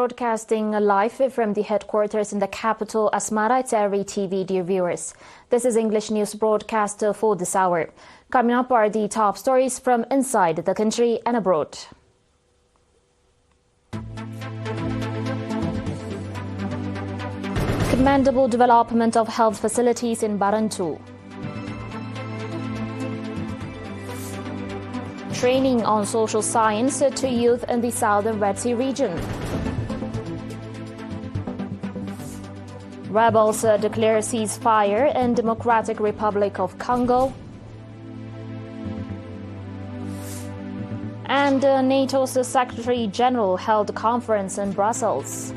broadcasting live from the headquarters in the capital, Asmara. It's ERi-TV, dear viewers. This is English news broadcast for this hour. Coming up are the top stories from inside the country and abroad. Commendable development of health facilities in Barentu. Training on social science to youth in the southern Red Sea region. Rebels declare ceasefire in Democratic Republic of Congo. And NATO's Secretary General held a conference in Brussels.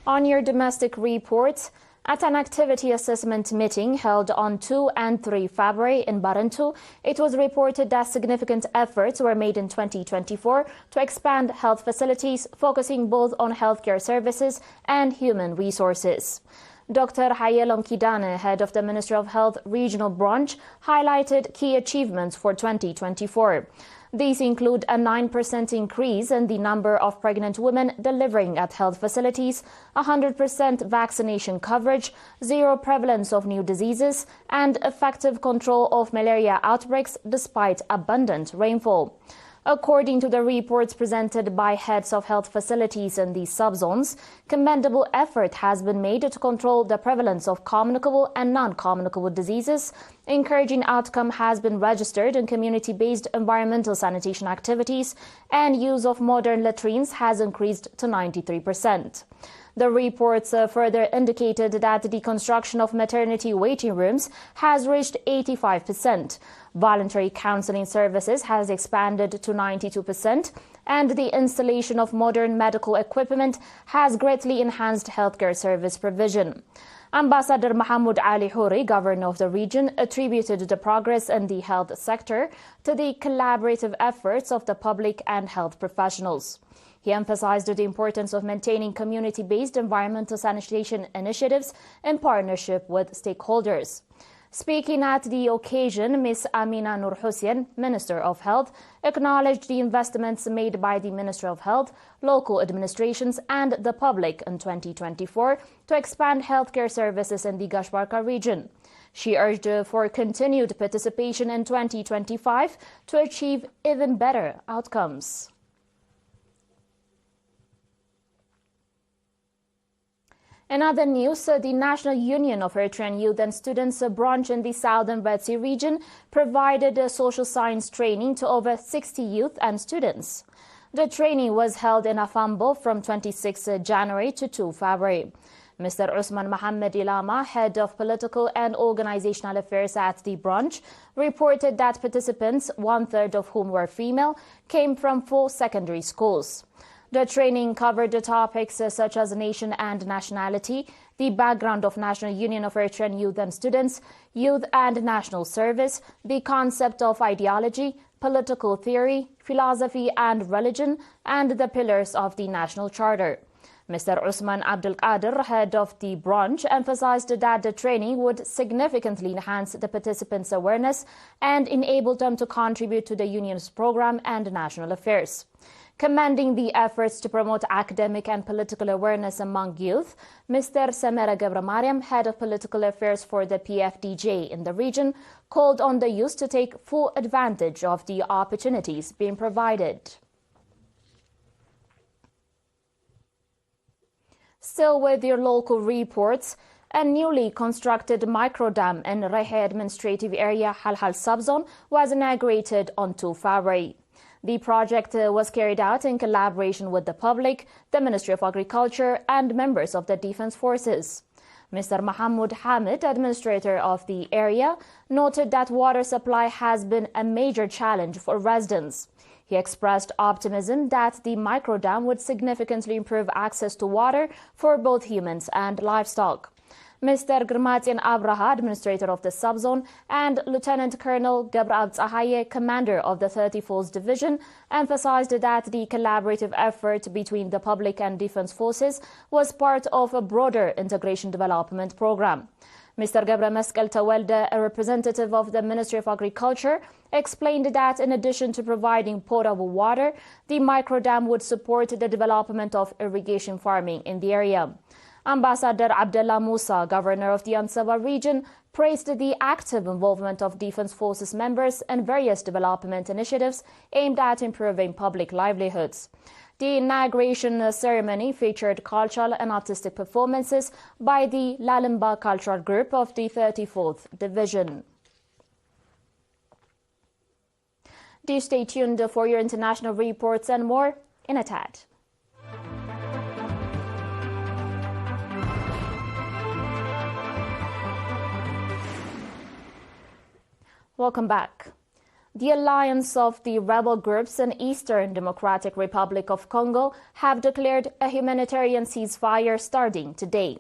On your domestic reports, at an activity assessment meeting held on 2 and 3 February in Barentu, it was reported that significant efforts were made in 2024 to expand health facilities, focusing both on healthcare services and human resources. Dr. Hayelon Kidane, head of the Ministry of Health Regional Branch, highlighted key achievements for 2024. These include a 9% increase in the number of pregnant women delivering at health facilities, 100% vaccination coverage, zero prevalence of new diseases, and effective control of malaria outbreaks despite abundant rainfall. According to the reports presented by heads of health facilities in these subzones, commendable effort has been made to control the prevalence of communicable and non-communicable diseases. Encouraging outcome has been registered in community-based environmental sanitation activities, and use of modern latrines has increased to 93%. The reports further indicated that the construction of maternity waiting rooms has reached 85%. Voluntary counseling services has expanded to 92%, and the installation of modern medical equipment has greatly enhanced healthcare service provision. Ambassador Mahmoud Ali Houri, governor of the region, attributed the progress in the health sector to the collaborative efforts of the public and health professionals. He emphasized the importance of maintaining community-based environmental sanitation initiatives in partnership with stakeholders. Speaking at the occasion, Ms. Amina Nur Hussein, Minister of Health, acknowledged the investments made by the Ministry of Health, local administrations and the public in 2024 to expand healthcare services in the Gashbarka region. She urged for continued participation in 2025 to achieve even better outcomes. In other news, the National Union of Eritrean Youth and Students branch in the southern Red Sea region provided social science training to over 60 youth and students. The training was held in Afambo from 26 January to 2 February. Mr. Usman Mohammed Ilama, head of political and organizational affairs at the branch, reported that participants, one-third of whom were female, came from 4 secondary schools. The training covered the topics such as nation and nationality, the background of National Union of Eritrean Youth and Students, youth and national service, the concept of ideology, political theory, philosophy and religion, and the pillars of the National Charter. Mr. Usman Abdul Qadir, head of the branch, emphasized that the training would significantly enhance the participants' awareness and enable them to contribute to the union's program and national affairs. Commending the efforts to promote academic and political awareness among youth, Mr. Samera Gabramariam, head of political affairs for the PFDJ in the region, called on the youth to take full advantage of the opportunities being provided. Still with your local reports, a newly constructed microdam in Rehe administrative area Halhal subzone was inaugurated on 2 February. The project was carried out in collaboration with the public, the Ministry of Agriculture, and members of the Defense Forces. Mr. Mahmoud Hamid, administrator of the area, noted that water supply has been a major challenge for residents. He expressed optimism that the microdam would significantly improve access to water for both humans and livestock. Mr. Grmatian Abraha, administrator of the subzone, and Lieutenant Colonel Gabrab Tsahaye, commander of the 34th Division, emphasized that the collaborative effort between the public and defense forces was part of a broader integration development program. Mr. Meskel Tawelde, a representative of the Ministry of Agriculture, explained that in addition to providing potable water, the microdam would support the development of irrigation farming in the area. Ambassador Abdullah Musa, governor of the Ansaba region, praised the active involvement of Defense Forces members in various development initiatives aimed at improving public livelihoods. The inauguration ceremony featured cultural and artistic performances by the Lalimba Cultural Group of the 34th Division. Do stay tuned for your international reports and more in a tad. Welcome back. The alliance of the rebel groups in Eastern Democratic Republic of Congo have declared a humanitarian ceasefire starting today.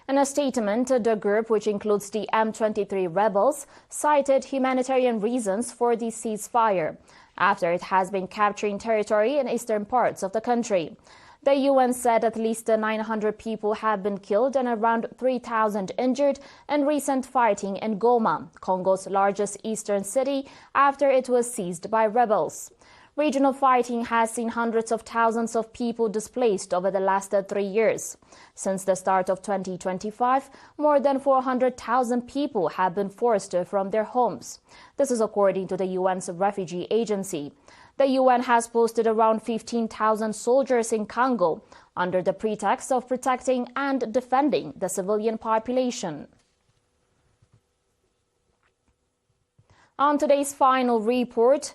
In a statement, the group, which includes the M23 rebels, cited humanitarian reasons for the ceasefire after it has been capturing territory in eastern parts of the country. The UN said at least 900 people have been killed and around 3,000 injured in recent fighting in Goma, Congo's largest eastern city, after it was seized by rebels. Regional fighting has seen hundreds of thousands of people displaced over the last 3 years. Since the start of 2025, more than 400,000 people have been forced from their homes. This is according to the UN's refugee agency. The UN has posted around 15,000 soldiers in Congo under the pretext of protecting and defending the civilian population. On today's final report,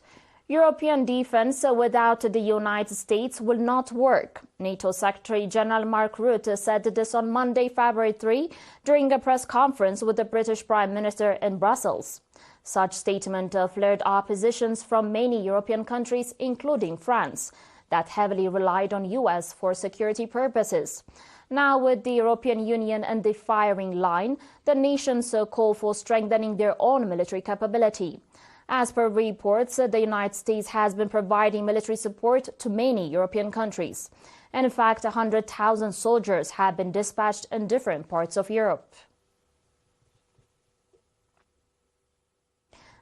European defense without the United States will not work. NATO Secretary General Mark Rutte said this on Monday, February 3, during a press conference with the British Prime Minister in Brussels. Such statement flared oppositions from many European countries, including France, that heavily relied on US for security purposes. Now, with the European Union in the firing line, the nations call for strengthening their own military capability. As per reports, the United States has been providing military support to many European countries. In fact, 100,000 soldiers have been dispatched in different parts of Europe.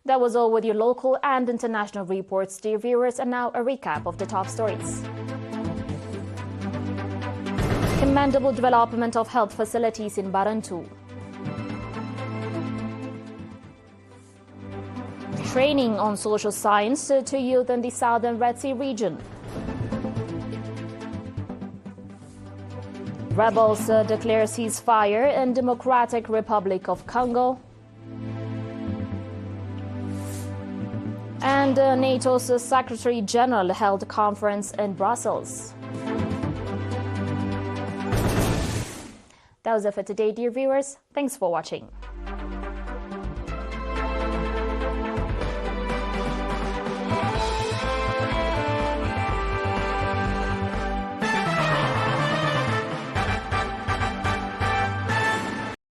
That was all with your local and international reports, dear viewers, and now a recap of the top stories. Commendable development of health facilities in Barentu. Training on social science to youth in the southern Red Sea region. Rebels declare ceasefire in Democratic Republic of Congo. And NATO's Secretary General held a conference in Brussels. That was it for today, dear viewers. Thanks for watching.